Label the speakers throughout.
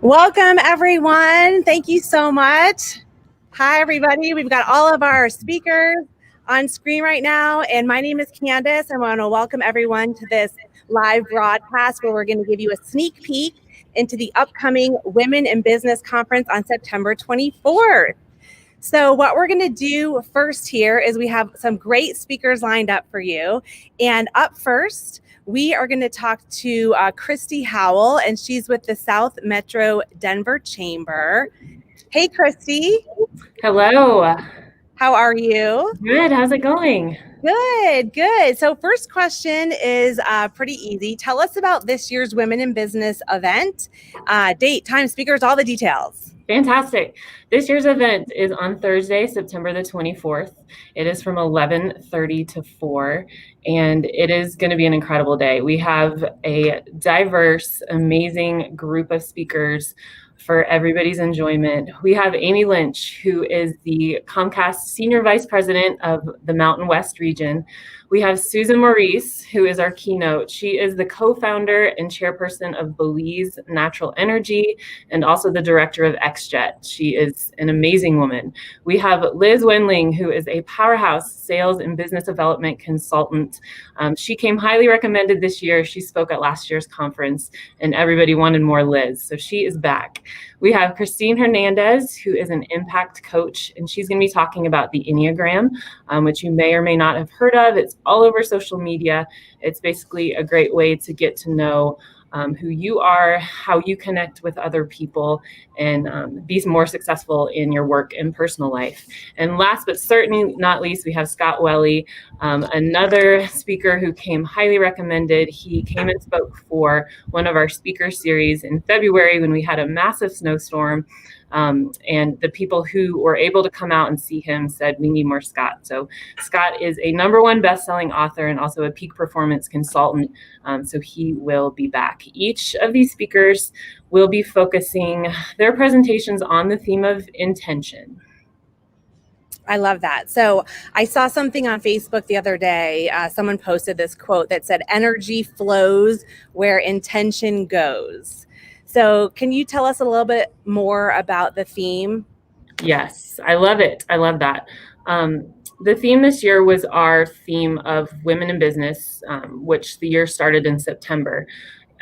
Speaker 1: Welcome, everyone. Thank you so much. Hi, everybody. We've got all of our speakers on screen right now, and my name is Candace. I want to welcome everyone to this live broadcast where we're going to give you a sneak peek into the upcoming Women in Business Conference on September 24th. So what we're going to do first here is we have some great speakers lined up for you. And up first, we are going to talk to Kristy Howell, and she's with the South Metro Denver Chamber. Hey, Kristy.
Speaker 2: Hello.
Speaker 1: How are you?
Speaker 2: Good. How's it going?
Speaker 1: Good. So first question is pretty easy. Tell us about this year's Women in Business event, date, time, speakers, all the details.
Speaker 2: Fantastic. This year's event is on Thursday, September the 24th. It is from 11:30 to 4, and it is going to be an incredible day. We have a diverse, amazing group of speakers for everybody's enjoyment. We have Amy Lynch, who is the Comcast Senior Vice President of the Mountain West region. We have Susan Maurice, who is our keynote. She is the co-founder and chairperson of Belize Natural Energy and also the director of XJet. She is an amazing woman. We have Liz Wendling, who is a powerhouse sales and business development consultant. She came highly recommended this year. She spoke at last year's conference and everybody wanted more Liz, so she is back. We have Christine Hernandez, who is an impact coach, and she's going to be talking about the Enneagram, which you may or may not have heard of. It's all over social media. It's basically a great way to get to know who you are, how you connect with other people, and be more successful in your work and personal life. And last but certainly not least, we have Scott Welle, another speaker who came highly recommended. He came and spoke for one of our speaker series in February when we had a massive snowstorm. And the people who were able to come out and see him said, we need more Scott. So Scott is a #1 best-selling author and also a peak performance consultant. So he will be back. Each of these speakers will be focusing their presentations on the theme of intention.
Speaker 1: I love that. So I saw something on Facebook the other day. Someone posted this quote that said, energy flows where intention goes. So can you tell us a little bit more about the theme?
Speaker 2: Yes, I love it. I love that. The theme this year was our theme of women in business, which the year started in September.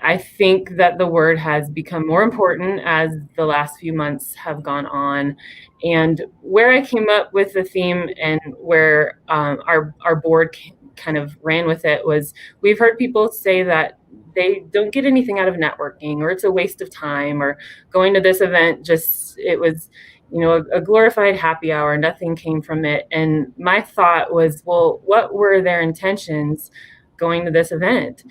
Speaker 2: I think that the word has become more important as the last few months have gone on. And where I came up with the theme and where our board kind of ran with it was, we've heard people say that they don't get anything out of networking, or it's a waste of time, or going to this event, it was, a glorified happy hour, nothing came from it. And my thought was, well, what were their intentions going to this event?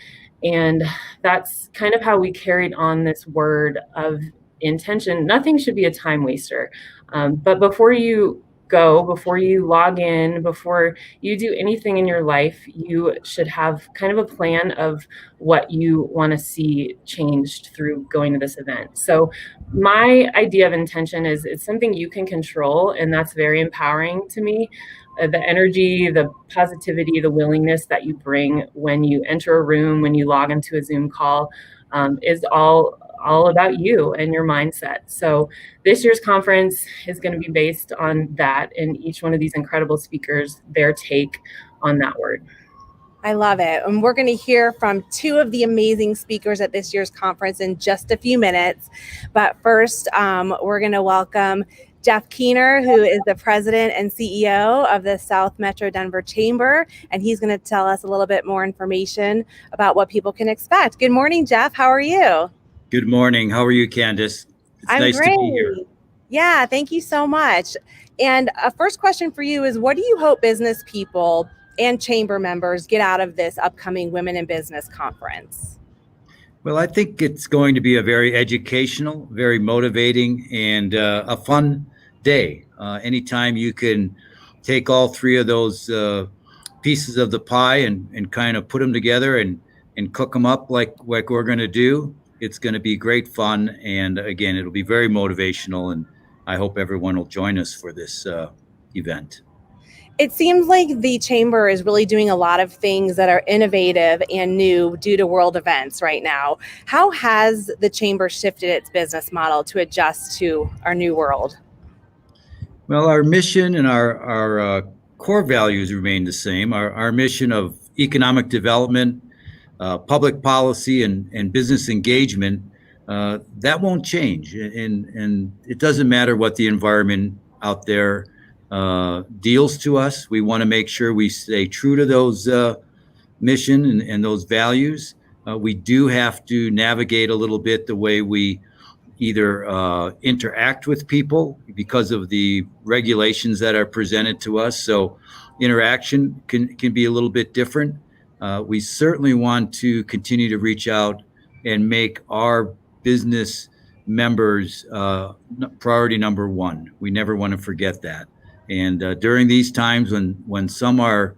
Speaker 2: And that's kind of how we carried on this word of intention. Nothing should be a time waster. But before you go, before you log in, before you do anything in your life, you should have kind of a plan of what you want to see changed through going to this event. So my idea of intention is it's something you can control, and that's very empowering to me. The energy, the positivity, the willingness that you bring when you enter a room, when you log into a Zoom call, is all about you and your mindset. So this year's conference is going to be based on that, and each one of these incredible speakers, their take on that word.
Speaker 1: I love it. And we're going to hear from two of the amazing speakers at this year's conference in just a few minutes. But first, we're going to welcome Jeff Keener, who is the president and CEO of the South Metro Denver Chamber, and he's going to tell us a little bit more information about what people can expect. Good morning, Jeff. How are you?
Speaker 3: Good morning. How are you, Candace? It's nice to be here.
Speaker 1: Yeah, thank you so much. And a first question for you is, what do you hope business people and chamber members get out of this upcoming Women in Business Conference?
Speaker 3: Well, I think it's going to be a very educational, very motivating, and a fun day. Anytime you can take all three of those pieces of the pie and kind of put them together and cook them up like we're going to do, it's going to be great fun. And again, it'll be very motivational, and I hope everyone will join us for this event.
Speaker 1: It seems like the Chamber is really doing a lot of things that are innovative and new due to world events right now. How has the Chamber shifted its business model to adjust to our new world?
Speaker 3: Well, our mission and our core values remain the same. Our mission of economic development, public policy, and business engagement, that won't change. And it doesn't matter what the environment out there deals to us. We want to make sure we stay true to those mission and those values. We do have to navigate a little bit the way we either interact with people because of the regulations that are presented to us. So interaction can be a little bit different. We certainly want to continue to reach out and make our business members priority number one. We never want to forget that. And during these times when some are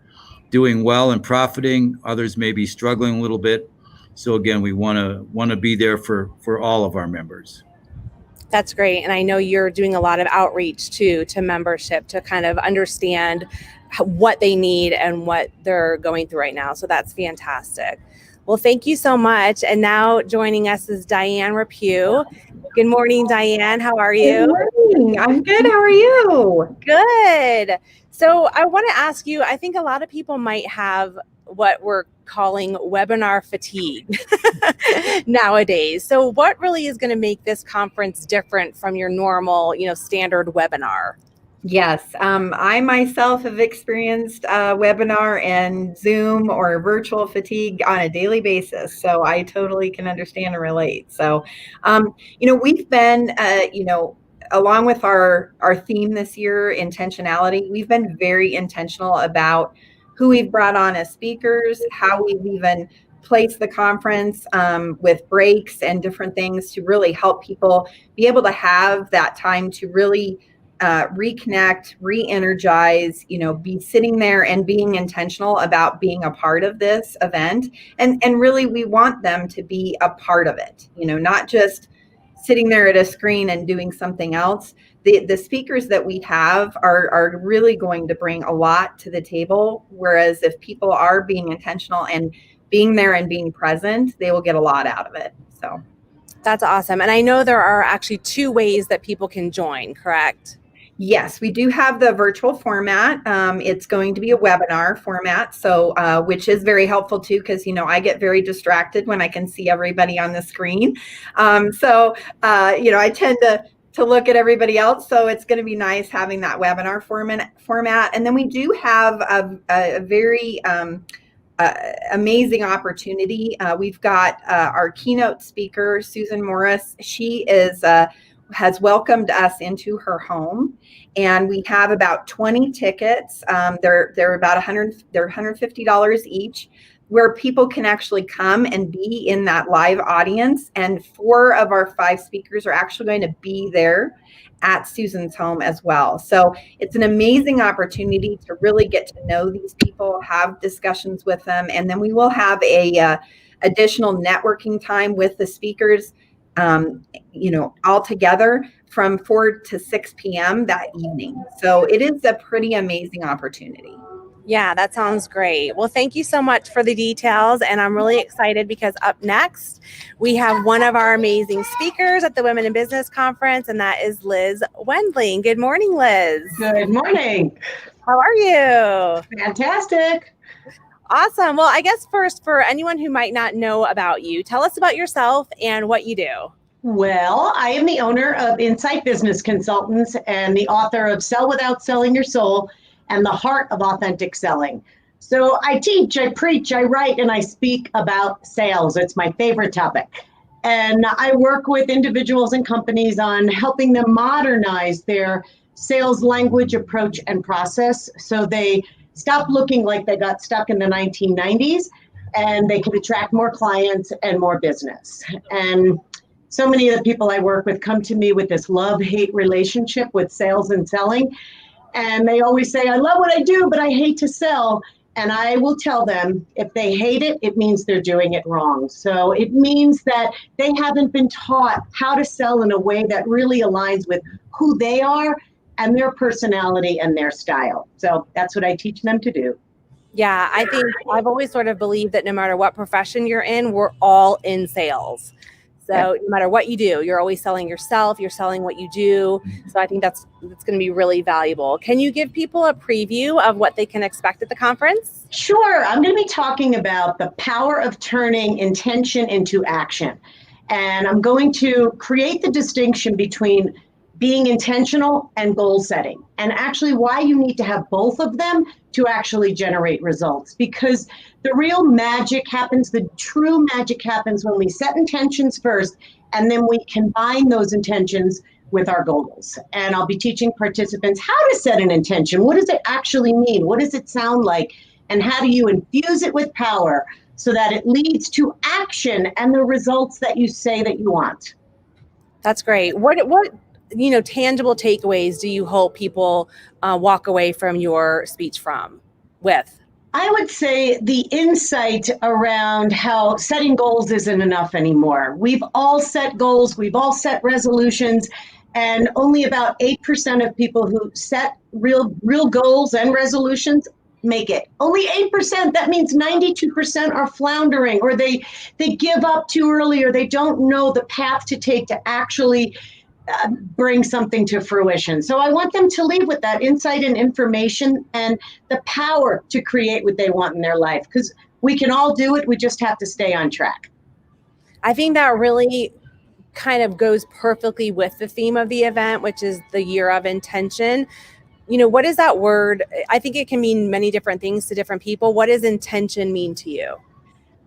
Speaker 3: doing well and profiting, others may be struggling a little bit. So again, we want to be there for all of our members.
Speaker 1: That's great. And I know you're doing a lot of outreach too to membership to kind of understand what they need and what they're going through right now. So that's fantastic. Well, thank you so much. And now joining us is Diane RaPue. Good morning, Diane. How are you?
Speaker 4: Good morning. I'm good. How are you?
Speaker 1: Good. So I want to ask you, I think a lot of people might have what we're calling webinar fatigue nowadays. So what really is going to make this conference different from your normal, standard webinar?
Speaker 4: Yes, I myself have experienced webinar and Zoom or virtual fatigue on a daily basis. So I totally can understand and relate. So, we've been, along with our theme this year, intentionality, we've been very intentional about who we've brought on as speakers, how we've even placed the conference with breaks and different things to really help people be able to have that time to really reconnect, re-energize, be sitting there and being intentional about being a part of this event. And really, we want them to be a part of it, not just sitting there at a screen and doing something else. The speakers that we have are really going to bring a lot to the table. Whereas if people are being intentional and being there and being present, they will get a lot out of it. So
Speaker 1: that's awesome. And I know there are actually 2 ways that people can join, correct?
Speaker 4: Yes, we do have the virtual format. It's going to be a webinar format, so which is very helpful too, because I get very distracted when I can see everybody on the screen. I tend to look at everybody else, so it's going to be nice having that webinar format. And then we do have a very amazing opportunity. We've got our keynote speaker, Susan Morris. She has welcomed us into her home, and we have about 20 tickets. They're about $150 each, where people can actually come and be in that live audience. And 4 of our 5 speakers are actually going to be there at Susan's home as well. So it's an amazing opportunity to really get to know these people, have discussions with them, and then we will have a additional networking time with the speakers, all together from 4 to 6 p.m. that evening. So it is a pretty amazing opportunity.
Speaker 1: Yeah, that sounds great. Well, thank you so much for the details. And I'm really excited because up next, we have one of our amazing speakers at the Women in Business Conference, and that is Liz Wendling. Good morning, Liz.
Speaker 5: Good morning.
Speaker 1: How are you?
Speaker 5: Fantastic.
Speaker 1: Awesome. Well, I guess first, for anyone who might not know about you, tell us about yourself and what you do.
Speaker 5: Well, I am the owner of Insight Business Consultants and the author of Sell Without Selling Your Soul and The Heart of Authentic Selling. So I teach, I preach, I write, and I speak about sales. It's my favorite topic. And I work with individuals and companies on helping them modernize their sales language, approach, and process so they stop looking like they got stuck in the 1990s and they can attract more clients and more business. And so many of the people I work with come to me with this love-hate relationship with sales and selling. And they always say, I love what I do, but I hate to sell. And I will tell them, if they hate it, it means they're doing it wrong. So it means that they haven't been taught how to sell in a way that really aligns with who they are and their personality and their style. So that's what I teach them to do.
Speaker 1: Yeah, I think I've always sort of believed that no matter what profession you're in, we're all in sales. So no matter what you do, you're always selling yourself, you're selling what you do. So I think that's going to be really valuable. Can you give people a preview of what they can expect at the conference?
Speaker 5: Sure. I'm going to be talking about the power of turning intention into action. And I'm going to create the distinction between being intentional and goal setting, and actually why you need to have both of them to actually generate results. Because the real magic happens, the true magic happens when we set intentions first, and then we combine those intentions with our goals. And I'll be teaching participants how to set an intention. What does it actually mean? What does it sound like? And how do you infuse it with power so that it leads to action and the results that you say that you want?
Speaker 1: That's great. What tangible takeaways do you hope people walk away from your speech with?
Speaker 5: I would say the insight around how setting goals isn't enough anymore. We've all set goals, we've all set resolutions, and only about 8% of people who set real goals and resolutions make it. Only 8%. That means 92% are floundering, or they give up too early, or they don't know the path to take to actually bring something to fruition. So I want them to leave with that insight and information and the power to create what they want in their life, because we can all do it. We just have to stay on track.
Speaker 1: I think that really kind of goes perfectly with the theme of the event, which is the year of intention. What is that word? I think it can mean many different things to different people. What does intention mean to you?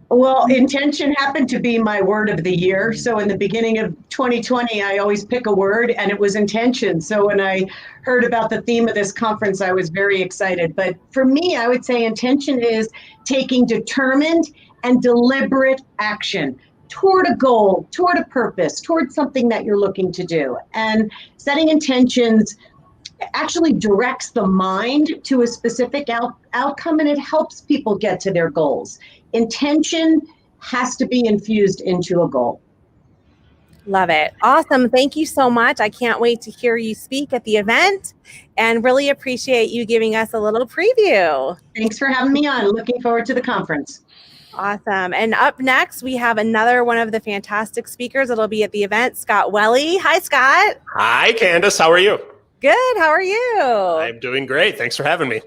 Speaker 5: Well, intention happened to be my word of the year. So in the beginning of 2020, I always pick a word, and it was intention. So when I heard about the theme of this conference, I was very excited. But for me, I would say intention is taking determined and deliberate action toward a goal, toward a purpose, toward something that you're looking to do. And setting intentions actually directs the mind to a specific outcome, and it helps people get to their goals. Intention has to be infused into a goal.
Speaker 1: Love it. Awesome. Thank you so much. I can't wait to hear you speak at the event, and really appreciate you giving us a little preview.
Speaker 5: Thanks for having me on. Looking forward to the conference.
Speaker 1: Awesome. And up next, we have another one of the fantastic speakers that'll be at the event, Scott Welle. Hi, Scott.
Speaker 6: Hi, Candace. How are you?
Speaker 1: Good. How are you?
Speaker 6: I'm doing great. Thanks for having me.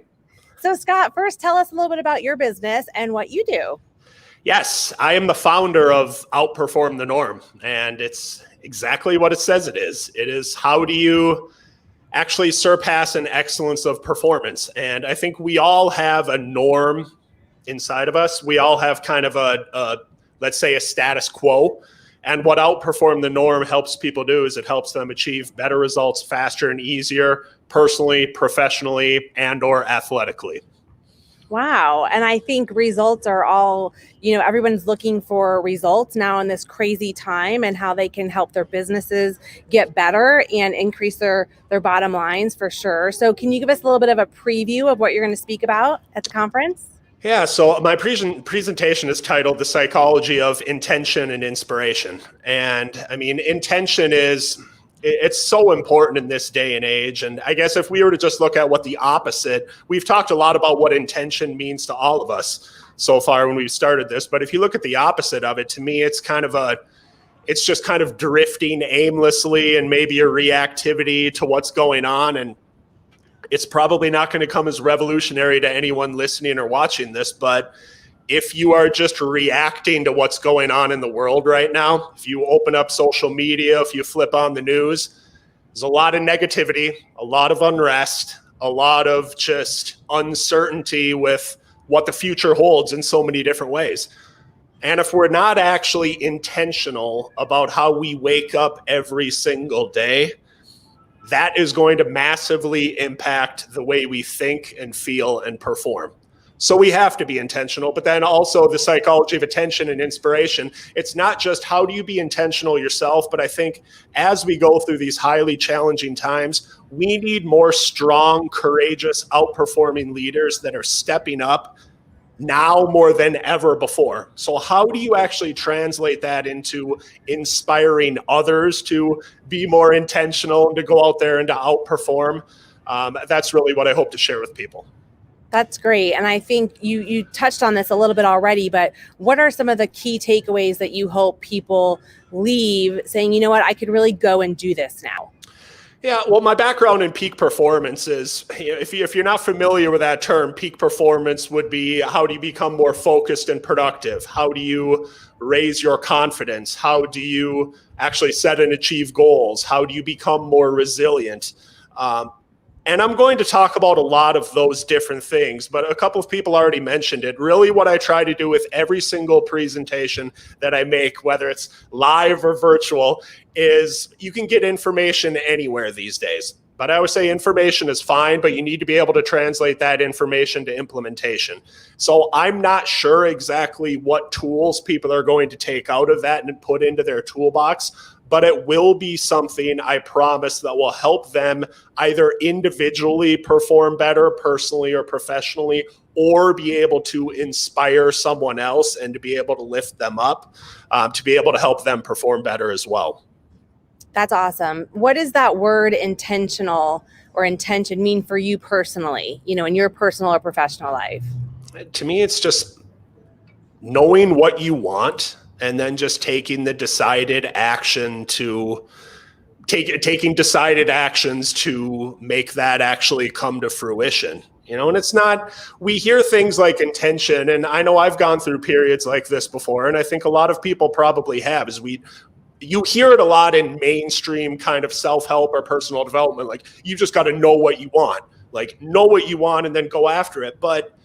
Speaker 1: So, Scott, first tell us a little bit about your business and what you do.
Speaker 6: Yes, I am the founder of Outperform the Norm, and it's exactly what it says it is. It is, how do you actually surpass an excellence of performance? And I think we all have a norm inside of us. We all have kind of let's say, a status quo. And what Outperform the Norm helps people do is it helps them achieve better results faster and easier, personally, professionally, and or athletically.
Speaker 1: Wow. And I think results are all, everyone's looking for results now in this crazy time, and how they can help their businesses get better and increase their bottom lines for sure. So can you give us a little bit of a preview of what you're going to speak about at the conference?
Speaker 6: Yeah, so my presentation is titled The Psychology of Intention and Inspiration. And I mean, intention it's so important in this day and age. And I guess if we were to just look at what the opposite, we've talked a lot about what intention means to all of us so far when we've started this. But if you look at the opposite of it, to me, it's just kind of drifting aimlessly and maybe a reactivity to what's going on. And it's probably not going to come as revolutionary to anyone listening or watching this, but if you are just reacting to what's going on in the world right now, if you open up social media, if you flip on the news, there's a lot of negativity, a lot of unrest, a lot of just uncertainty with what the future holds in so many different ways. And if we're not actually intentional about how we wake up every single day, that is going to massively impact the way we think and feel and perform. So we have to be intentional, but then also the psychology of attention and inspiration. It's not just how do you be intentional yourself, but I think as we go through these highly challenging times, we need more strong, courageous, outperforming leaders that are stepping up now more than ever before. So how do you actually translate that into inspiring others to be more intentional and to go out there and to outperform? That's really what I hope to share with people.
Speaker 1: That's great. And I think you touched on this a little bit already, but what are some of the key takeaways that you hope people leave saying, you know what, I could really go and do this now?
Speaker 6: Yeah, well, my background in peak performance is, if you're not familiar with that term, peak performance would be how do you become more focused and productive? How do you raise your confidence? How do you actually set and achieve goals? How do you become more resilient? And I'm going to talk about a lot of those different things, but a couple of people already mentioned it. Really what I try to do with every single presentation that I make, whether it's live or virtual, is you can get information anywhere these days. But I always say information is fine, but you need to be able to translate that information to implementation. So I'm not sure exactly what tools people are going to take out of that and put into their toolbox, but it will be something, I promise, that will help them either individually perform better, personally or professionally, or be able to inspire someone else and to be able to lift them up, to be able to help them perform better as well.
Speaker 1: That's awesome. What does that word intentional or intention mean for you personally, in your personal or professional life?
Speaker 6: To me, it's just knowing what you want and then just taking the decided action to taking decided actions to make that actually come to fruition. And it's not, we hear things like intention, and I know I've gone through periods like this before, and I think a lot of people probably have, you hear it a lot in mainstream kind of self-help or personal development, like you just got to know what you want, and then go after it. But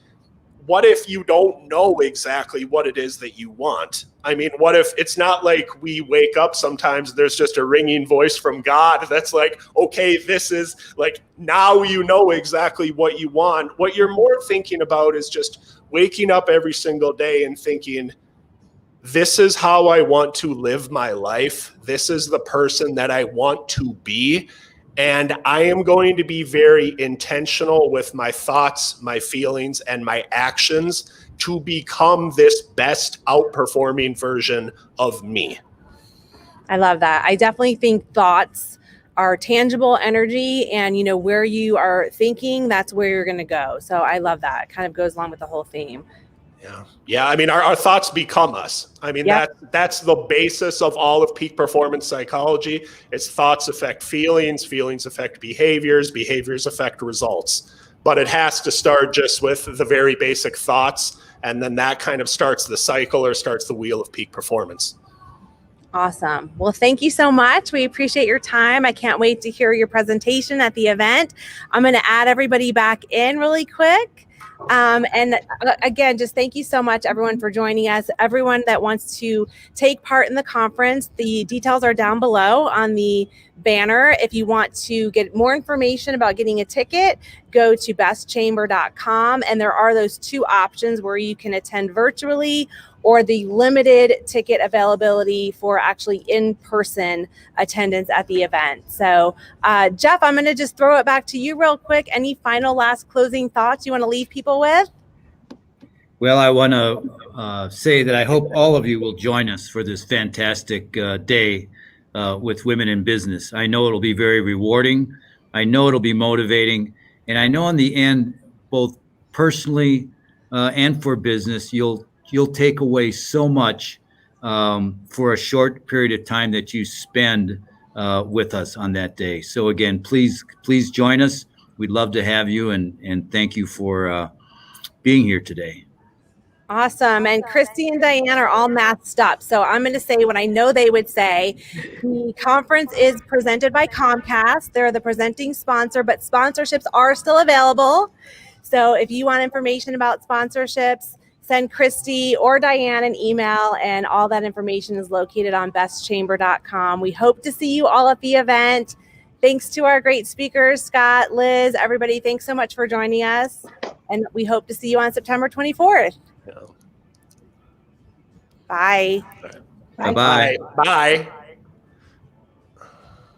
Speaker 6: what if you don't know exactly what it is that you want? I mean, what if it's not like we wake up sometimes, there's just a ringing voice from God that's like, okay, this is like, now you know exactly what you want. What you're more thinking about is just waking up every single day and thinking, this is how I want to live my life. This is the person that I want to be. And I am going to be very intentional with my thoughts, my feelings, and my actions to become this best outperforming version of me.
Speaker 1: I love that. I definitely think thoughts are tangible energy, and where you are thinking, that's where you're going to go. So I love that. It kind of goes along with the whole theme.
Speaker 6: Yeah. I mean, our thoughts become us. I mean, that's the basis of all of peak performance psychology. It's thoughts affect feelings, feelings affect behaviors, behaviors affect results. But it has to start just with the very basic thoughts, and then that kind of starts the cycle or starts the wheel of peak performance.
Speaker 1: Awesome. Well, thank you so much. We appreciate your time. I can't wait to hear your presentation at the event. I'm going to add everybody back in really quick. And again, just thank you so much, everyone, for joining us. Everyone that wants to take part in the conference, the details are down below on the banner. If you want to get more information about getting a ticket, go to bestchamber.com. And there are those two options where you can attend virtually or the limited ticket availability for actually in-person attendance at the event. So Jeff, I'm going to just throw it back to you real quick. Any final last closing thoughts you want to leave people with?
Speaker 3: Well, I want to say that I hope all of you will join us for this fantastic day with women in business. I know it'll be very rewarding. I know it'll be motivating. And I know in the end, both personally and for business, you'll take away so much for a short period of time that you spend with us on that day. So again, please join us. We'd love to have you, and thank you for being here today.
Speaker 1: Awesome. And Kristy and Diane are all masked up. So I'm going to say what I know they would say. The conference is presented by Comcast. They're the presenting sponsor, but sponsorships are still available. So if you want information about sponsorships, send Kristy or Diane an email, and all that information is located on bestchamber.com. We hope to see you all at the event. Thanks to our great speakers, Scott, Liz, everybody. Thanks so much for joining us. And we hope to see you on September 24th. Bye.
Speaker 3: Bye-bye.
Speaker 6: Bye.